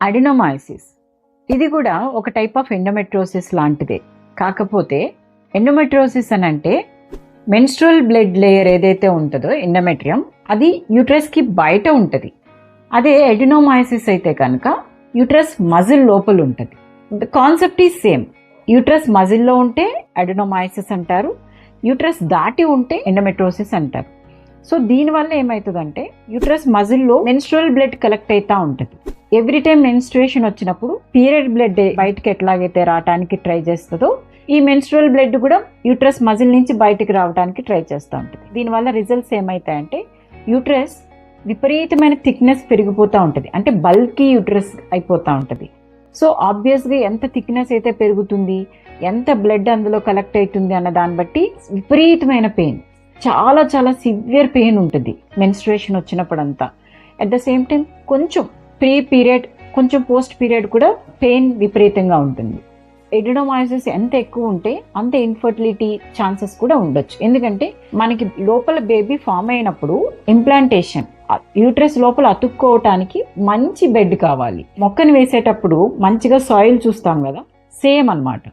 Adenomyosis ఇది కూడా ఒక టైప్ ఆఫ్ ఎండోమెట్రోసిస్ లాంటిదే. కాకపోతే ఎండోమెట్రోసిస్ అని అంటే మెన్స్ట్రువల్ బ్లడ్ లేయర్ ఏదైతే ఉంటుందో ఎండోమెట్రియం అది యూట్రస్కి బయట ఉంటుంది. అదే అడినోమైసిస్ అయితే కనుక యూట్రస్ మజిల్ లోపల ఉంటుంది. The concept is same. Uterus మజిల్లో ఉంటే అడినోమైసిస్ అంటారు, యూట్రస్ దాటి ఉంటే ఎండోమెట్రోసిస్ అంటారు. సో దీనివల్ల ఏమవుతుందంటే యూట్రస్ మజిల్లో మెన్స్ట్రువల్ బ్లడ్ కలెక్ట్ అవుతూ ఉంటుంది. ఎవ్రీ టైం మెన్స్ట్రుయేషన్ వచ్చినప్పుడు పీరియడ్ బ్లడ్ బయటకి ఎట్లాగైతే రావడానికి ట్రై చేస్తుందో ఈ మెన్స్ట్రువల్ బ్లడ్ కూడా యూట్రస్ మజిల్ నుంచి బయటికి రావడానికి ట్రై చేస్తూ ఉంటుంది. దీనివల్ల రిజల్ట్స్ ఏమవుతాయంటే యూట్రస్ విపరీతమైన థిక్నెస్ పెరిగిపోతూ ఉంటుంది, అంటే బల్కీ యూట్రస్ అయిపోతూ ఉంటుంది. సో ఆబ్వియస్గా ఎంత థిక్నెస్ అయితే పెరుగుతుంది, ఎంత బ్లడ్ అందులో కలెక్ట్ అవుతుంది అన్న దాన్ని బట్టి విపరీతమైన పెయిన్, చాలా చాలా సివియర్ పెయిన్ ఉంటుంది మెన్స్ట్రుయేషన్ వచ్చినప్పుడంతా. అట్ ద సేమ్ టైం కొంచెం ప్రీ పీరియడ్ కొంచెం పోస్ట్ పీరియడ్ కూడా పెయిన్ విపరీతంగా ఉంటుంది. అడినోమైసిస్ ఎంత ఎక్కువ ఉంటే అంత ఇన్ఫర్టిలిటీ ఛాన్సెస్ కూడా ఉండొచ్చు. ఎందుకంటే మనకి లోపల బేబీ ఫామ్ అయినప్పుడు ఇంప్లాంటేషన్ యూట్రస్ లోపల అతుక్కోవటానికి మంచి బెడ్ కావాలి. మొక్కను వేసేటప్పుడు మంచిగా సాయిల్ చూస్తాం కదా, సేమ్ అన్నమాట.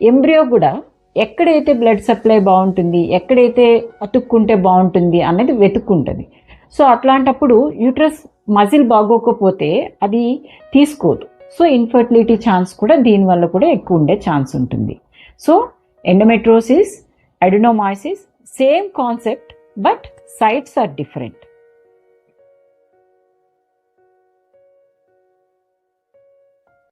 ఎంబ్రియో కూడా ఎక్కడైతే బ్లడ్ సప్లై బాగుంటుంది, ఎక్కడైతే అతుక్కుంటే బాగుంటుంది అన్నది వెతుక్కుంటుంది. సో అట్లాంటప్పుడు యూట్రస్ మజిల్ బాగోకపోతే అది తీసుకోదు. సో ఇన్ఫర్టిలిటీ ఛాన్స్ కూడా దీనివల్ల కూడా ఎక్కువ ఉండే ఛాన్స్ ఉంటుంది. So endometriosis, adenomyosis same concept but sites are different.